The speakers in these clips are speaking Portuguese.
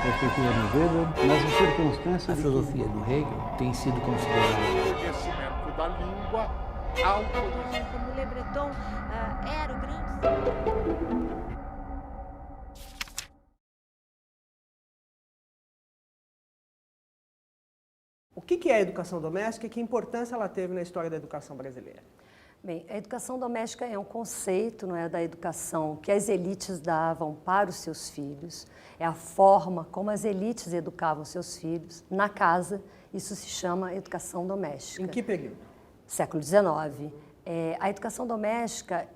perspectiva do Weber, nas circunstâncias... A filosofia do Hegel tem sido considerada... O conhecimento da língua ao conhecimento. Como Le Breton era o grande... O que é a educação doméstica e que importância ela teve na história da educação brasileira? Bem, a educação doméstica é um conceito, não é, da educação que as elites davam para os seus filhos. É a forma como as elites educavam seus filhos na casa. Isso se chama educação doméstica. Em que período? Século XIX. A educação doméstica,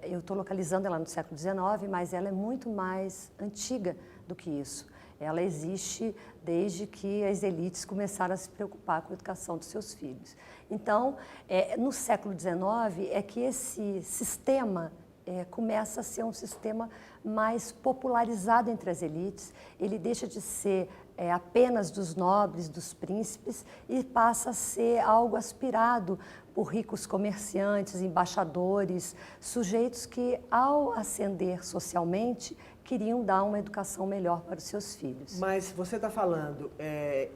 eu estou localizando ela no século XIX, mas ela é muito mais antiga do que isso. Ela existe desde que as elites começaram a se preocupar com a educação dos seus filhos. Então, no século XIX é que esse sistema começa a ser um sistema mais popularizado entre as elites. Ele deixa de ser apenas dos nobres, dos príncipes, e passa a ser algo aspirado por ricos comerciantes, embaixadores, sujeitos que, ao ascender socialmente, queriam dar uma educação melhor para os seus filhos. Mas você está falando,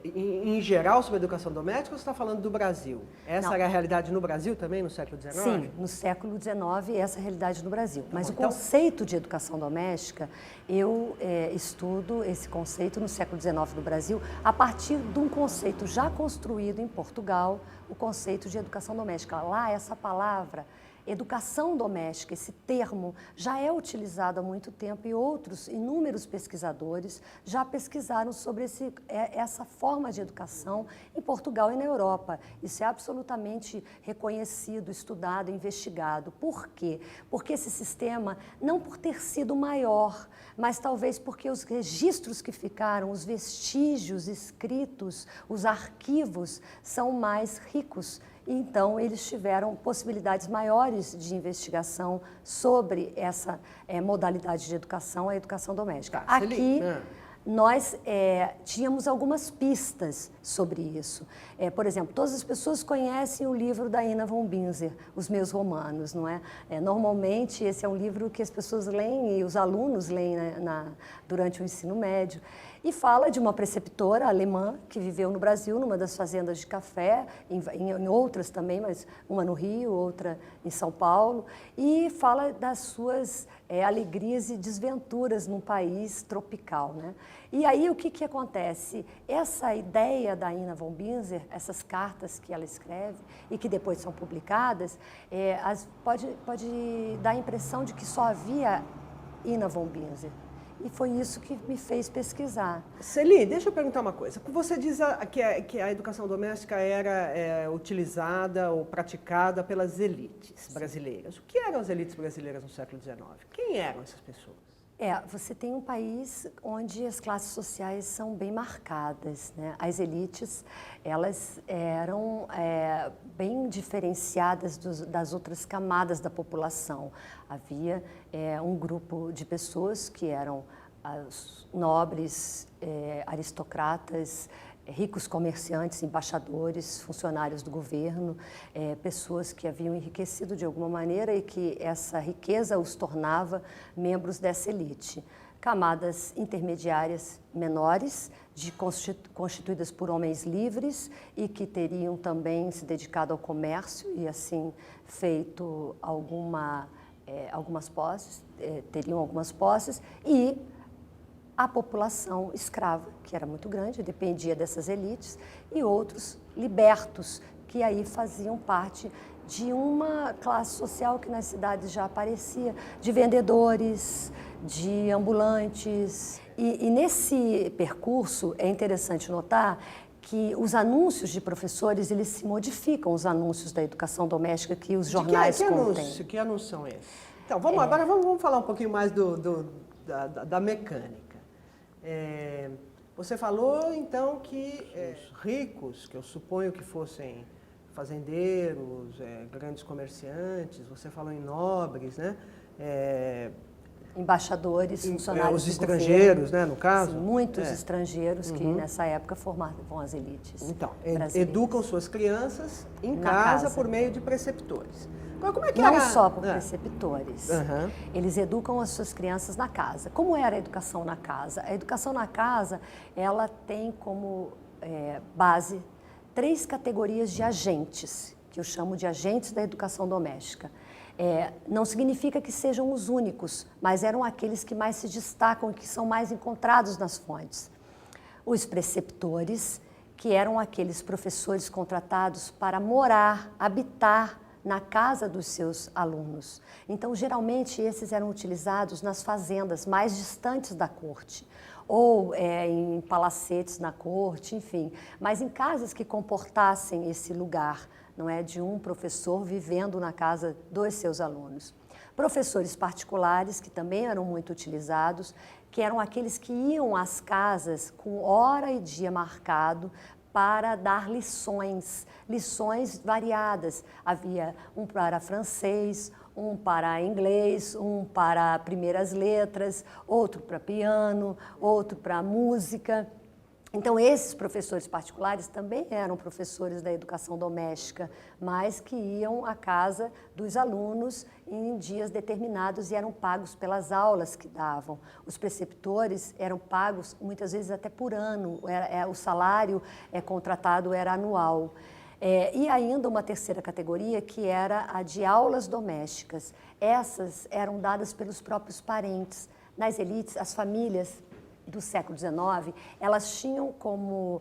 em geral, sobre a educação doméstica ou você está falando do Brasil? Essa era a realidade no Brasil também, no século XIX? Sim, no século XIX, essa é a realidade no Brasil. Mas então... o conceito de educação doméstica, eu estudo esse conceito no século XIX no Brasil, a partir de um conceito já construído em Portugal, o conceito de educação doméstica. Lá, essa palavra... Educação doméstica, esse termo, já é utilizado há muito tempo e outros inúmeros pesquisadores já pesquisaram sobre essa forma de educação em Portugal e na Europa. Isso é absolutamente reconhecido, estudado, investigado. Por quê? Porque esse sistema, não por ter sido maior, mas talvez porque os registros que ficaram, os vestígios escritos, os arquivos são mais ricos. Então, eles tiveram possibilidades maiores de investigação sobre essa modalidade de educação, a educação doméstica. Aqui, nós tínhamos algumas pistas sobre isso. Por exemplo, todas as pessoas conhecem o livro da Ina von Binzer, Os Meus Romanos, não é? Normalmente, esse é um livro que as pessoas leem e os alunos leem durante o ensino médio. E fala de uma preceptora alemã que viveu no Brasil, numa das fazendas de café, em outras também, mas uma no Rio, outra em São Paulo, e fala das suas alegrias e desventuras num país tropical, né? E aí o que acontece? Essa ideia da Ina von Binzer, essas cartas que ela escreve e que depois são publicadas, pode dar a impressão de que só havia Ina von Binzer. E foi isso que me fez pesquisar. Celi, deixa eu perguntar uma coisa. Você diz que a educação doméstica era utilizada ou praticada pelas elites brasileiras. O que eram as elites brasileiras no século XIX? Quem eram essas pessoas? Você tem um país onde as classes sociais são bem marcadas, né? As elites, elas eram bem diferenciadas das outras camadas da população. Havia um grupo de pessoas que eram os nobres, aristocratas, ricos comerciantes, embaixadores, funcionários do governo, pessoas que haviam enriquecido de alguma maneira e que essa riqueza os tornava membros dessa elite. Camadas intermediárias menores, constituídas por homens livres e que teriam também se dedicado ao comércio e assim feito algumas posses, teriam algumas posses, e a população escrava, que era muito grande, dependia dessas elites, e outros libertos, que aí faziam parte de uma classe social que nas cidades já aparecia, de vendedores, de ambulantes. E nesse percurso é interessante notar que os anúncios de professores, eles se modificam, os anúncios da educação doméstica que os jornais contêm. Que anúncios são esses? Então, agora vamos falar um pouquinho mais da mecânica. Você falou, então, que os ricos, que eu suponho que fossem fazendeiros, grandes comerciantes, você falou em nobres, né? Embaixadores, funcionários os estrangeiros, né, no caso? Sim, muitos estrangeiros que nessa época formavam as elites. Então, educam suas crianças em casa por meio de preceptores. Agora, como é que Não era? só por preceptores. Aham. Eles educam as suas crianças na casa. Como era a educação na casa? A educação na casa, ela tem como base 3 categorias de agentes, que eu chamo de agentes da educação doméstica. Não significa que sejam os únicos, mas eram aqueles que mais se destacam e que são mais encontrados nas fontes. Os preceptores, que eram aqueles professores contratados para morar, habitar na casa dos seus alunos. Então, geralmente, esses eram utilizados nas fazendas mais distantes da corte, ou em palacetes na corte, enfim, mas em casas que comportassem esse lugar, não é, de um professor vivendo na casa dos seus alunos. Professores particulares, que também eram muito utilizados, que eram aqueles que iam às casas com hora e dia marcado para dar lições variadas. Havia um para francês, um para inglês, um para primeiras letras, outro para piano, outro para música. Então, esses professores particulares também eram professores da educação doméstica, mas que iam à casa dos alunos em dias determinados e eram pagos pelas aulas que davam. Os preceptores eram pagos muitas vezes até por ano, o salário contratado era anual. E ainda uma terceira categoria, que era a de aulas domésticas. Essas eram dadas pelos próprios parentes. Nas elites, as famílias do século XIX, elas tinham como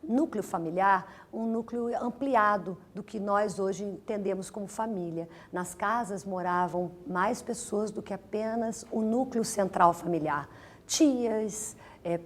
núcleo familiar um núcleo ampliado do que nós hoje entendemos como família. Nas casas moravam mais pessoas do que apenas o núcleo central familiar. Tias,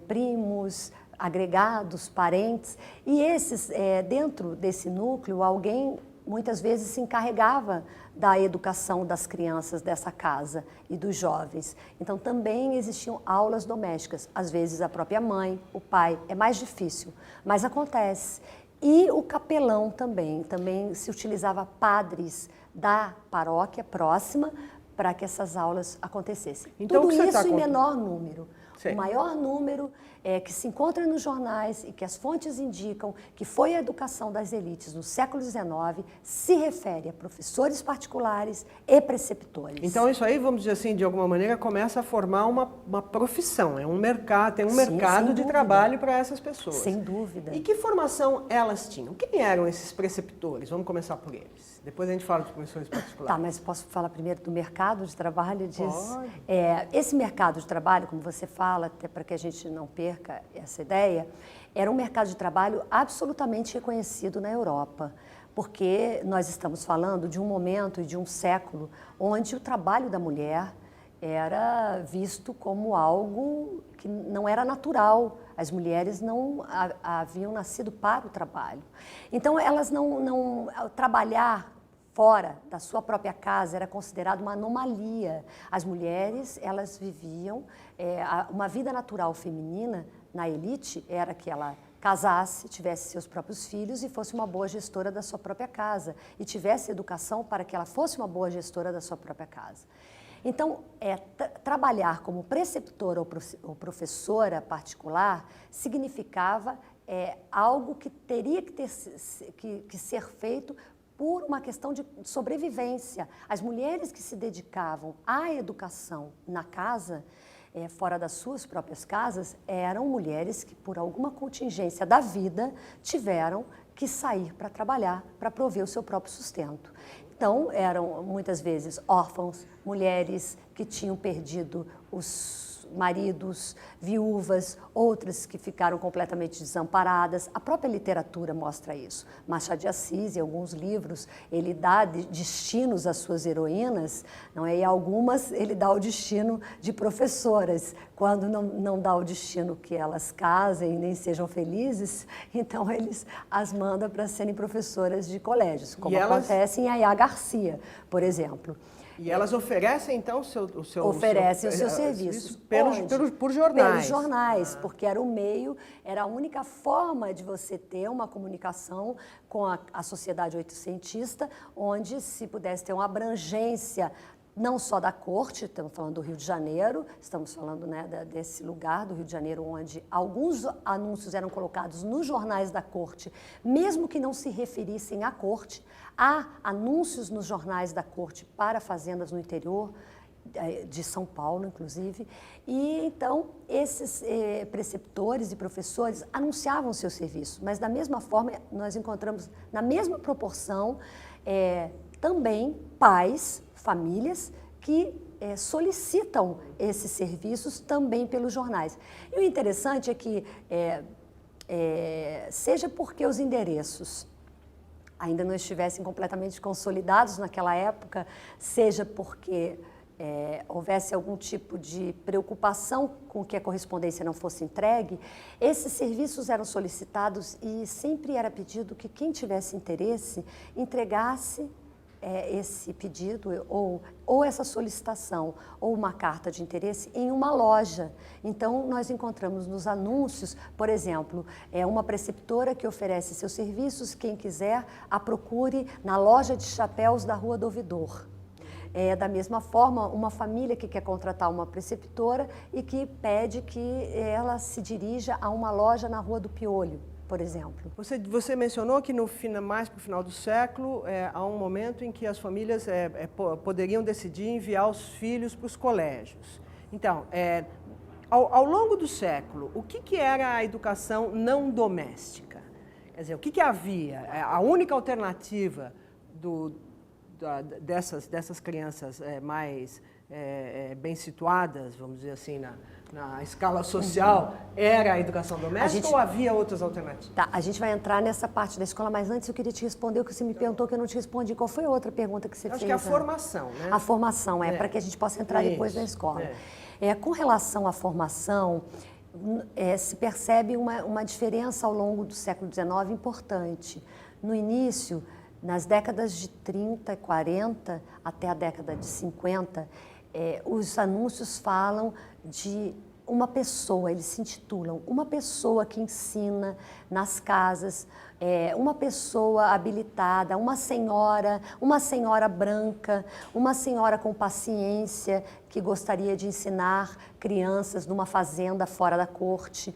primos, agregados, parentes. E esses, dentro desse núcleo, alguém muitas vezes se encarregava da educação das crianças dessa casa e dos jovens. Então, também existiam aulas domésticas, às vezes a própria mãe, o pai, é mais difícil, mas acontece. E o capelão também se utilizava padres da paróquia próxima para que essas aulas acontecessem. Então, tudo isso tá em menor número. Sim. O maior número que se encontra nos jornais e que as fontes indicam que foi a educação das elites no século XIX se refere a professores particulares e preceptores. Então, isso aí, vamos dizer assim, de alguma maneira, começa a formar uma profissão, tem um Sim, mercado sem de dúvida. trabalho para essas pessoas. Sem dúvida. E que formação elas tinham? Quem eram esses preceptores? Vamos começar por eles. Depois a gente fala dos professores particulares. Tá, mas posso falar primeiro do mercado de trabalho disso? Pode. Esse mercado de trabalho, como você fala, até para que a gente não perca essa ideia, era um mercado de trabalho absolutamente reconhecido na Europa, porque nós estamos falando de um momento e de um século onde o trabalho da mulher era visto como algo que não era natural. As mulheres não haviam nascido para o trabalho. Então, elas não trabalhar fora da sua própria casa era considerado uma anomalia. As mulheres, elas viviam uma vida natural feminina na elite, era que ela casasse, tivesse seus próprios filhos e fosse uma boa gestora da sua própria casa e tivesse educação para que ela fosse uma boa gestora da sua própria casa. Então, trabalhar como preceptora ou professora particular significava algo que teria que ser feito por uma questão de sobrevivência. As mulheres que se dedicavam à educação na casa, fora das suas próprias casas, eram mulheres que, por alguma contingência da vida, tiveram que sair para trabalhar, para prover o seu próprio sustento. Então, eram muitas vezes órfãos, mulheres que tinham perdido os maridos, viúvas, outras que ficaram completamente desamparadas. A própria literatura mostra isso. Machado de Assis, em alguns livros, ele dá destinos às suas heroínas, não é? E algumas ele dá o destino de professoras. Quando não dá o destino que elas casem nem sejam felizes, então eles as mandam para serem professoras de colégios, como acontece em Yaya Garcia, por exemplo. E elas oferecem, então, oferecem os seus serviços. Por jornais. Pelos jornais, porque era o meio, era a única forma de você ter uma comunicação com a sociedade oitocentista, onde se pudesse ter uma abrangência não só da corte, estamos falando do Rio de Janeiro, estamos falando, né, desse lugar do Rio de Janeiro onde alguns anúncios eram colocados nos jornais da corte, mesmo que não se referissem à corte. Há anúncios nos jornais da corte para fazendas no interior, de São Paulo, inclusive, e então esses preceptores e professores anunciavam seus serviços, mas da mesma forma nós encontramos, na mesma proporção, também pais, famílias que solicitam esses serviços também pelos jornais. E o interessante é que, seja porque os endereços ainda não estivessem completamente consolidados naquela época, seja porque houvesse algum tipo de preocupação com que a correspondência não fosse entregue, esses serviços eram solicitados e sempre era pedido que quem tivesse interesse entregasse esse pedido ou essa solicitação ou uma carta de interesse em uma loja. Então, nós encontramos nos anúncios, por exemplo, uma preceptora que oferece seus serviços, quem quiser, a procure na loja de chapéus da Rua do Ouvidor. Da mesma forma, uma família que quer contratar uma preceptora e que pede que ela se dirija a uma loja na Rua do Piolho, por exemplo. Você mencionou que mais para o final do século há um momento em que as famílias poderiam decidir enviar os filhos para os colégios. Então, ao longo do século, o que era a educação não doméstica? Quer dizer, o que havia? A única alternativa dessas crianças mais bem situadas, vamos dizer assim, na escala social, era a educação doméstica ou havia outras alternativas? Tá, a gente vai entrar nessa parte da escola, mas antes eu queria te responder o que você me perguntou, que eu não te respondi. Qual foi a outra pergunta que você fez? Acho que é a formação, né? A formação, para que a gente possa entrar depois na escola. Com relação à formação, se percebe uma diferença ao longo do século XIX importante. No início, nas décadas de 30 e 40 até a década de 50, os anúncios falam de uma pessoa, eles se intitulam uma pessoa que ensina nas casas, uma pessoa habilitada, uma senhora branca, uma senhora com paciência que gostaria de ensinar crianças numa fazenda fora da corte.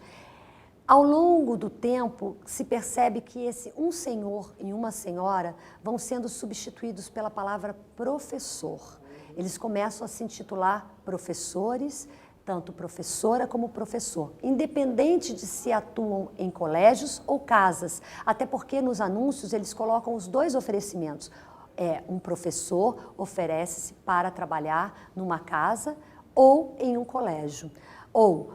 Ao longo do tempo, se percebe que esse um senhor e uma senhora vão sendo substituídos pela palavra professor. Eles começam a se intitular professores, tanto professora como professor, independente de se atuam em colégios ou casas, até porque nos anúncios eles colocam os dois oferecimentos. Um professor oferece-se para trabalhar numa casa ou em um colégio, ou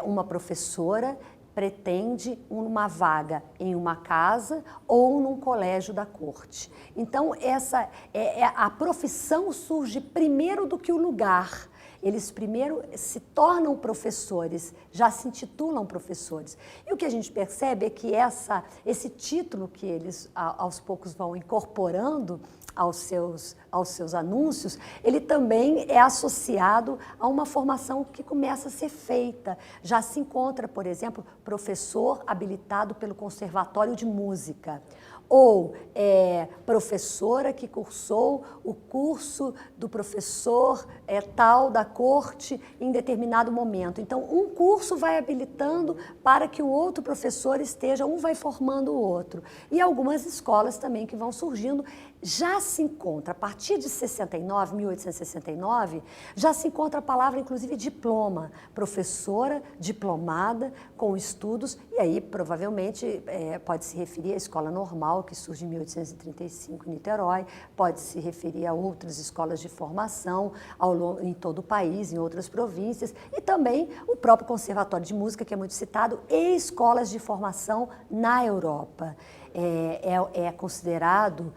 uma professora pretende uma vaga em uma casa ou num colégio da corte. Então, a profissão surge primeiro do que o lugar. Eles primeiro se tornam professores, já se intitulam professores. E o que a gente percebe é que esse título que eles aos poucos vão incorporando aos seus anúncios, ele também é associado a uma formação que começa a ser feita. Já se encontra, por exemplo, professor habilitado pelo Conservatório de Música, ou professora que cursou o curso do professor tal da corte em determinado momento. Então, um curso vai habilitando para que o outro professor esteja, um vai formando o outro. E algumas escolas também que vão surgindo, já se encontra, a partir de 1869, já se encontra a palavra, inclusive, diploma, professora diplomada com estudos, e aí provavelmente pode se referir à escola normal, que surge em 1835 em Niterói, pode se referir a outras escolas de formação em todo o país, em outras províncias, e também o próprio Conservatório de Música, que é muito citado, e escolas de formação na Europa. É considerado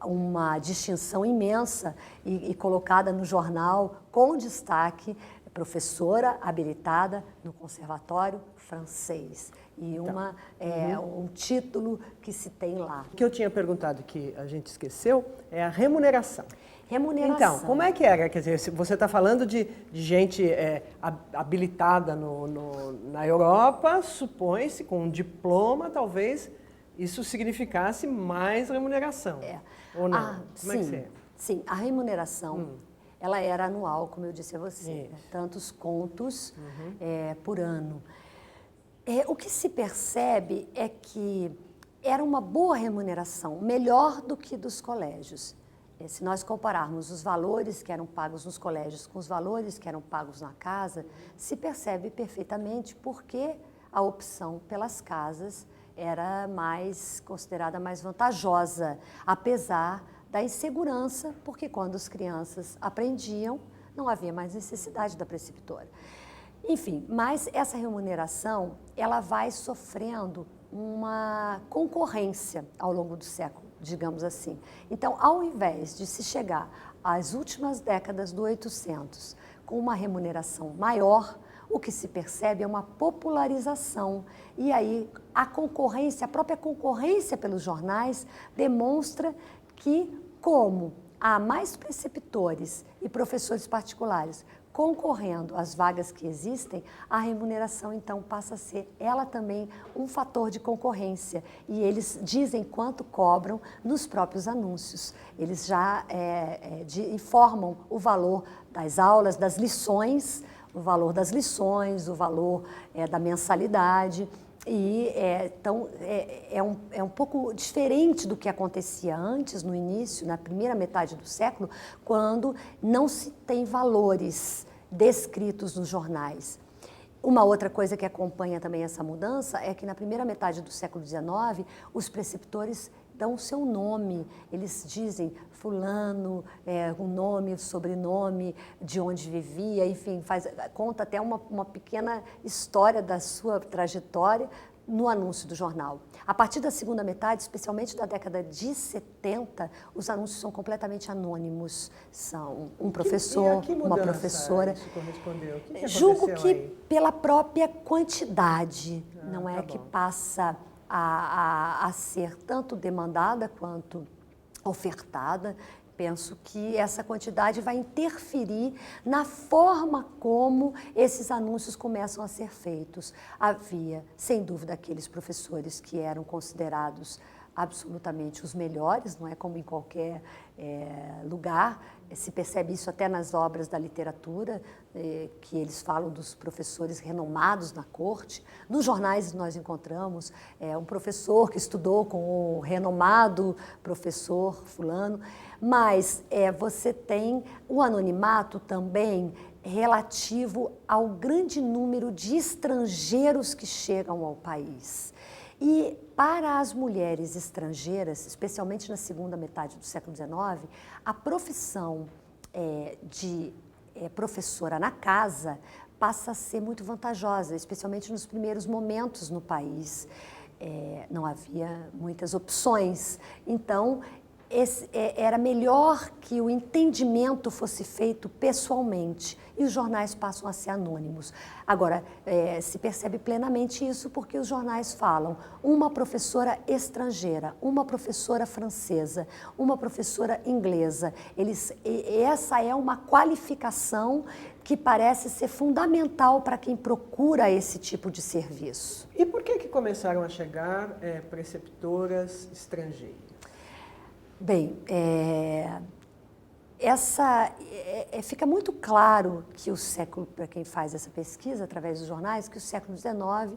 uma distinção imensa e colocada no jornal com destaque, professora habilitada no Conservatório Francês. E um título que se tem lá. O que eu tinha perguntado que a gente esqueceu é a remuneração. Remuneração. Então, como é que era? Quer dizer, se você está falando de gente habilitada na Europa, supõe-se, com um diploma, talvez isso significasse mais remuneração. Ou não? Como é que você... Sim, a remuneração ela era anual, como eu disse a você, Isso. tantos contos por ano. O que se percebe é que era uma boa remuneração, melhor do que dos colégios. Se nós compararmos os valores que eram pagos nos colégios com os valores que eram pagos na casa, se percebe perfeitamente porque a opção pelas casas era considerada mais vantajosa, apesar da insegurança, porque quando as crianças aprendiam, não havia mais necessidade da preceptora. Enfim, mas essa remuneração, ela vai sofrendo uma concorrência ao longo do século, digamos assim. Então, ao invés de se chegar às últimas décadas do 800 com uma remuneração maior, o que se percebe é uma popularização. E aí a própria concorrência pelos jornais demonstra que, como há mais preceptores e professores particulares concorrendo às vagas que existem, a remuneração então passa a ser ela também um fator de concorrência. E eles dizem quanto cobram nos próprios anúncios. Eles já informam o valor das aulas, das lições, o valor das lições, o valor da mensalidade. E então é um pouco diferente do que acontecia antes, no início, na primeira metade do século, quando não se tem valores descritos nos jornais. Uma outra coisa que acompanha também essa mudança é que na primeira metade do século XIX, os preceptores dão o seu nome, eles dizem fulano, o nome, o sobrenome, de onde vivia, enfim, conta até uma pequena história da sua trajetória no anúncio do jornal. A partir da segunda metade, especialmente da década de 70, os anúncios são completamente anônimos. São um professor, uma professora. Isso correspondeu? O que Julgo que aí? pela própria quantidade, não é tá que bom. passa a ser tanto demandada quanto ofertada. Penso que essa quantidade vai interferir na forma como esses anúncios começam a ser feitos. Havia, sem dúvida, aqueles professores que eram considerados absolutamente os melhores, não é como em qualquer lugar. Se percebe isso até nas obras da literatura, que eles falam dos professores renomados na corte. Nos jornais nós encontramos um professor que estudou com o renomado professor fulano, mas você tem o anonimato também relativo ao grande número de estrangeiros que chegam ao país. E para as mulheres estrangeiras, especialmente na segunda metade do século XIX, a profissão de professora na casa passa a ser muito vantajosa, especialmente nos primeiros momentos no país. Não havia muitas opções, então era melhor que o entendimento fosse feito pessoalmente e os jornais passam a ser anônimos. Agora, se percebe plenamente isso porque os jornais falam uma professora estrangeira, uma professora francesa, uma professora inglesa. Essa é uma qualificação que parece ser fundamental para quem procura esse tipo de serviço. E por que começaram a chegar preceptoras estrangeiras? Bem, fica muito claro que o século, para quem faz essa pesquisa através dos jornais, que o século XIX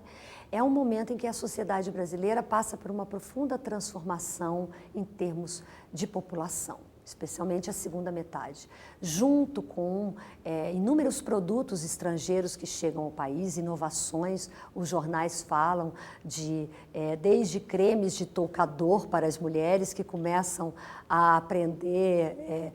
é um momento em que a sociedade brasileira passa por uma profunda transformação em termos de população, especialmente a segunda metade, junto com inúmeros produtos estrangeiros que chegam ao país, inovações. Os jornais falam desde cremes de toucador para as mulheres que começam a aprender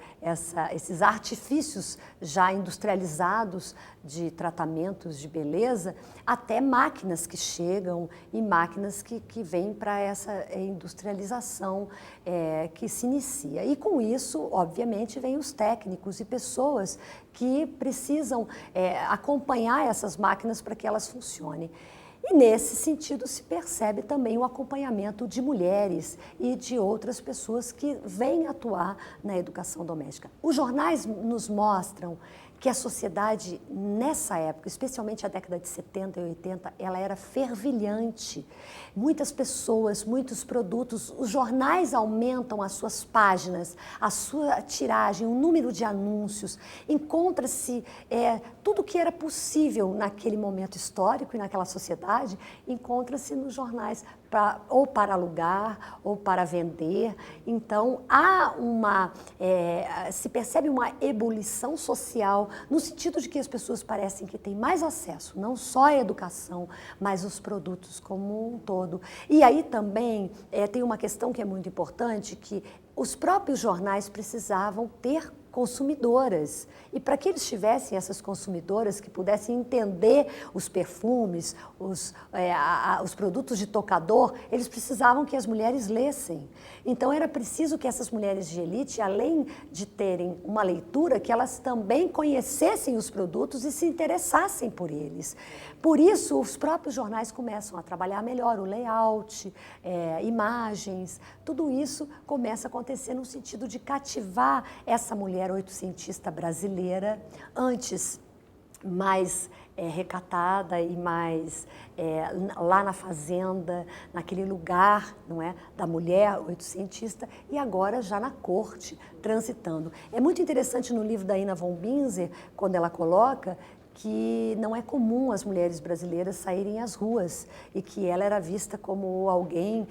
esses artifícios já industrializados de tratamentos de beleza, até máquinas que chegam e máquinas que vêm para essa industrialização que se inicia. E com isso, obviamente, vêm os técnicos e pessoas que precisam acompanhar essas máquinas para que elas funcionem. E nesse sentido se percebe também o acompanhamento de mulheres e de outras pessoas que vêm atuar na educação doméstica. Os jornais nos mostram que a sociedade, nessa época, especialmente a década de 70 e 80, ela era fervilhante. Muitas pessoas, muitos produtos, os jornais aumentam as suas páginas, a sua tiragem, o número de anúncios, encontra-se tudo que era possível naquele momento histórico e naquela sociedade, encontra-se nos jornais, ou para alugar, ou para vender. Então, se percebe uma ebulição social, no sentido de que as pessoas parecem que têm mais acesso, não só à educação, mas os produtos como um todo. E aí também tem uma questão que é muito importante, que os próprios jornais precisavam ter consumidoras. E para que eles tivessem essas consumidoras que pudessem entender os perfumes, os produtos de tocador, eles precisavam que as mulheres lessem. Então era preciso que essas mulheres de elite, além de terem uma leitura, que elas também conhecessem os produtos e se interessassem por eles. Por isso, os próprios jornais começam a trabalhar melhor o layout, imagens, tudo isso começa a acontecer no sentido de cativar essa mulher oitocentista brasileira, antes mais recatada e mais lá na fazenda, naquele lugar, não é, da mulher oitocentista, e agora já na corte, transitando. É muito interessante no livro da Ina von Binzer, quando ela coloca que não é comum as mulheres brasileiras saírem às ruas e que ela era vista como alguém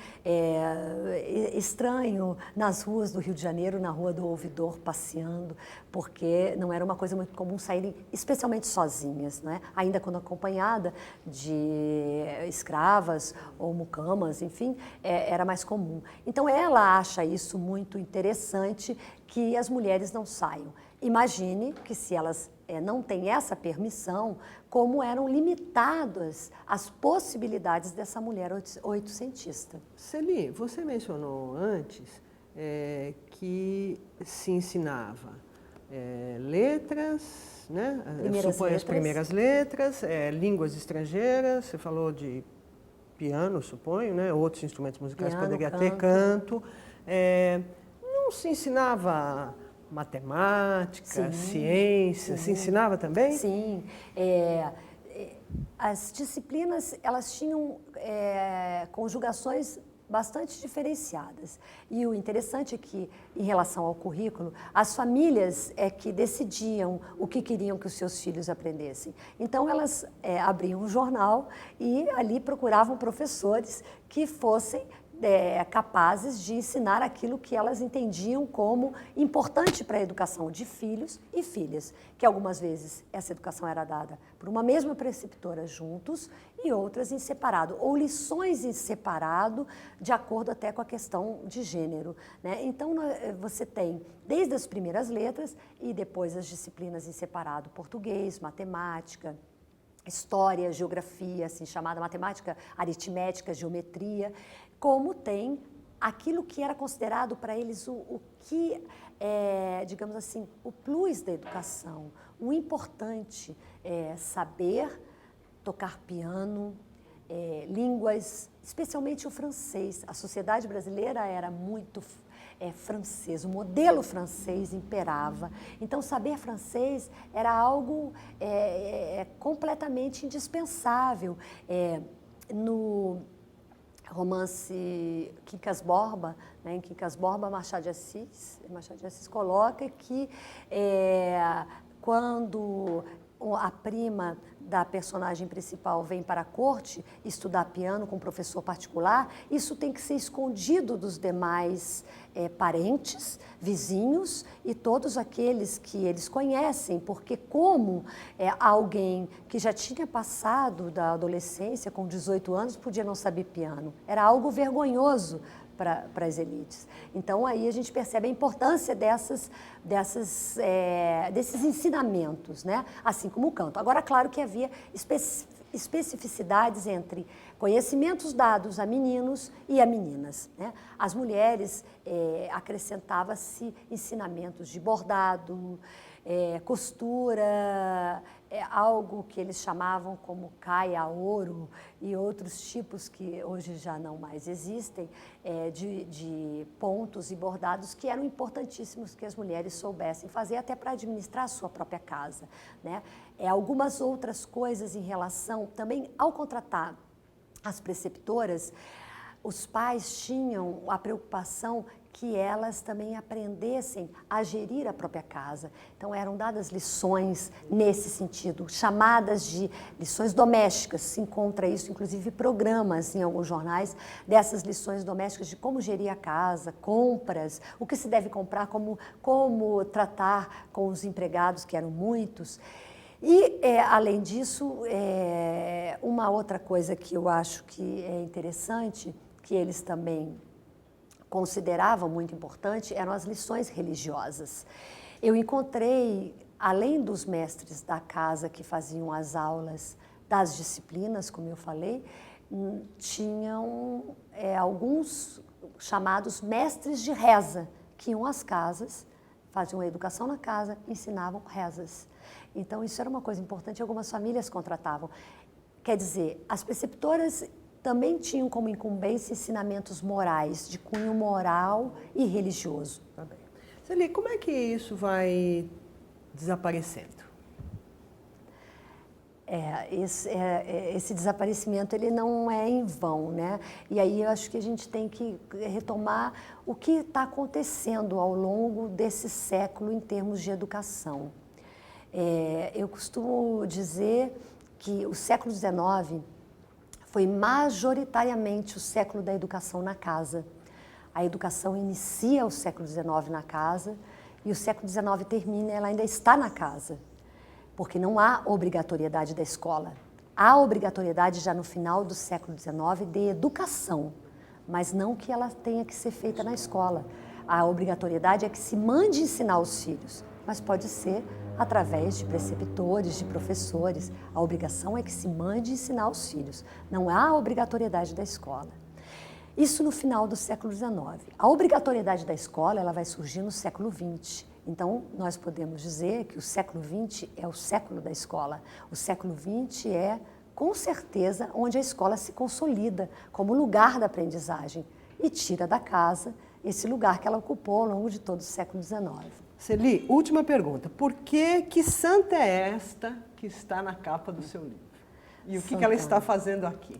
estranho nas ruas do Rio de Janeiro, na Rua do Ouvidor, passeando, porque não era uma coisa muito comum saírem, especialmente sozinhas, né? Ainda quando acompanhada de escravas ou mucamas, enfim, era mais comum. Então ela acha isso muito interessante, que as mulheres não saiam. Imagine que se elas não têm essa permissão, como eram limitadas as possibilidades dessa mulher oitocentista. Celi, você mencionou antes que se ensinava letras, né? As primeiras letras, línguas estrangeiras, você falou de piano, suponho, né? Outros instrumentos musicais poderia ter, canto. Não se ensinava matemática, ciência, se ensinava também? Sim. As disciplinas, elas tinham conjugações bastante diferenciadas. E o interessante é que, em relação ao currículo, as famílias que decidiam o que queriam que os seus filhos aprendessem. Então, elas abriam um jornal e ali procuravam professores que fossem capazes de ensinar aquilo que elas entendiam como importante para a educação de filhos e filhas, que algumas vezes essa educação era dada por uma mesma preceptora juntos e outras em separado, ou lições em separado, de acordo até com a questão de gênero, né? Então, você tem desde as primeiras letras e depois as disciplinas em separado, português, matemática, história, geografia, assim chamada matemática, aritmética, geometria, como tem aquilo que era considerado para eles o que digamos assim, o plus da educação, o importante saber tocar piano, línguas, especialmente o francês. A sociedade brasileira era muito francês, o modelo francês imperava. Então, saber francês era algo completamente indispensável. No romance Quincas Borba, né, em Quincas Borba, Machado de Assis coloca que quando a prima da personagem principal vem para a corte estudar piano com um professor particular, isso tem que ser escondido dos demais parentes, vizinhos e todos aqueles que eles conhecem, porque como alguém que já tinha passado da adolescência com 18 anos podia não saber piano, era algo vergonhoso para as elites. Então, aí a gente percebe a importância desses ensinamentos, né? Assim como o canto. Agora, claro que havia especificidades entre conhecimentos dados a meninos e a meninas, né? As mulheres, acrescentava-se ensinamentos de bordado, costura, é algo que eles chamavam como caia-ouro e outros tipos que hoje já não mais existem, de pontos e bordados que eram importantíssimos que as mulheres soubessem fazer até para administrar a sua própria casa, né? Algumas outras coisas em relação também ao contratar as preceptoras, os pais tinham a preocupação que elas também aprendessem a gerir a própria casa. Então, eram dadas lições nesse sentido, chamadas de lições domésticas. Se encontra isso, inclusive, programas em alguns jornais, dessas lições domésticas de como gerir a casa, compras, o que se deve comprar, como tratar com os empregados, que eram muitos. E, além disso, uma outra coisa que eu acho que é interessante, que eles também consideravam muito importante, eram as lições religiosas. Eu encontrei, além dos mestres da casa que faziam as aulas das disciplinas, como eu falei, tinham alguns chamados mestres de reza, que iam às casas, faziam a educação na casa, ensinavam rezas. Então, isso era uma coisa importante, algumas famílias contratavam. Quer dizer, as preceptoras também tinham como incumbência ensinamentos morais, de cunho moral e religioso. Tá bem. Celi, como é que isso vai desaparecendo? Esse desaparecimento ele não é em vão, né? E aí eu acho que a gente tem que retomar o que está acontecendo ao longo desse século em termos de educação. Eu costumo dizer que o século XIX foi majoritariamente o século da educação na casa. A educação inicia o século XIX na casa e o século XIX termina, ela ainda está na casa, porque não há obrigatoriedade da escola. Há obrigatoriedade já no final do século XIX de educação, mas não que ela tenha que ser feita na escola. A obrigatoriedade é que se mande ensinar os filhos, mas pode ser através de preceptores, de professores. A obrigação é que se mande ensinar os filhos. Não há obrigatoriedade da escola. Isso no final do século XIX. A obrigatoriedade da escola ela vai surgir no século XX. Então, nós podemos dizer que o século XX é o século da escola. O século XX é, com certeza, onde a escola se consolida como lugar da aprendizagem e tira da casa esse lugar que ela ocupou ao longo de todo o século XIX. Celi, última pergunta. Por que santa é esta que está na capa do seu livro? E o que ela está fazendo aqui?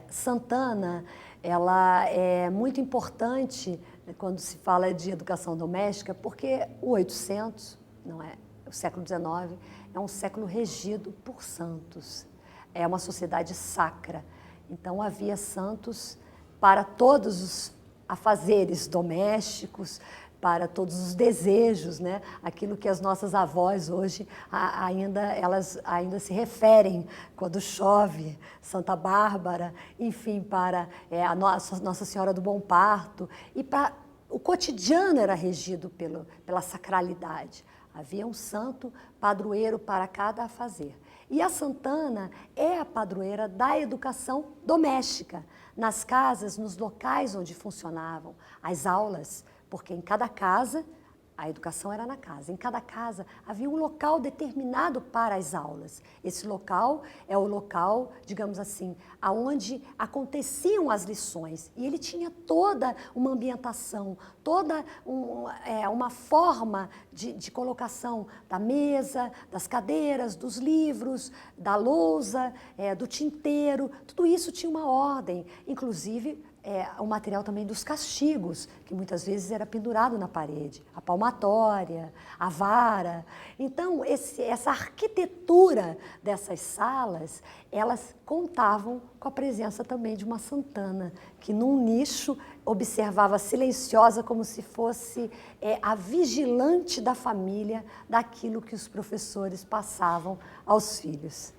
Santana, ela é muito importante quando se fala de educação doméstica, porque o 800, não é? O século XIX, é um século regido por santos. É uma sociedade sacra. Então, havia santos para todos os afazeres domésticos, para todos os desejos, né? Aquilo que as nossas avós hoje elas ainda se referem quando chove, Santa Bárbara, enfim, para a Nossa Senhora do Bom Parto. E o cotidiano era regido pela sacralidade. Havia um santo padroeiro para cada afazer. E a Santana é a padroeira da educação doméstica, nas casas, nos locais onde funcionavam as aulas, porque em cada casa, a educação era na casa, em cada casa havia um local determinado para as aulas. Esse local é o local, digamos assim, aonde aconteciam as lições. E ele tinha toda uma ambientação, toda uma forma de colocação da mesa, das cadeiras, dos livros, da lousa, do tinteiro. Tudo isso tinha uma ordem, inclusive o material também dos castigos, que muitas vezes era pendurado na parede, a palmatória, a vara. Então, essa arquitetura dessas salas, elas contavam com a presença também de uma Santana, que num nicho observava silenciosa como se fosse a vigilante da família daquilo que os professores passavam aos filhos.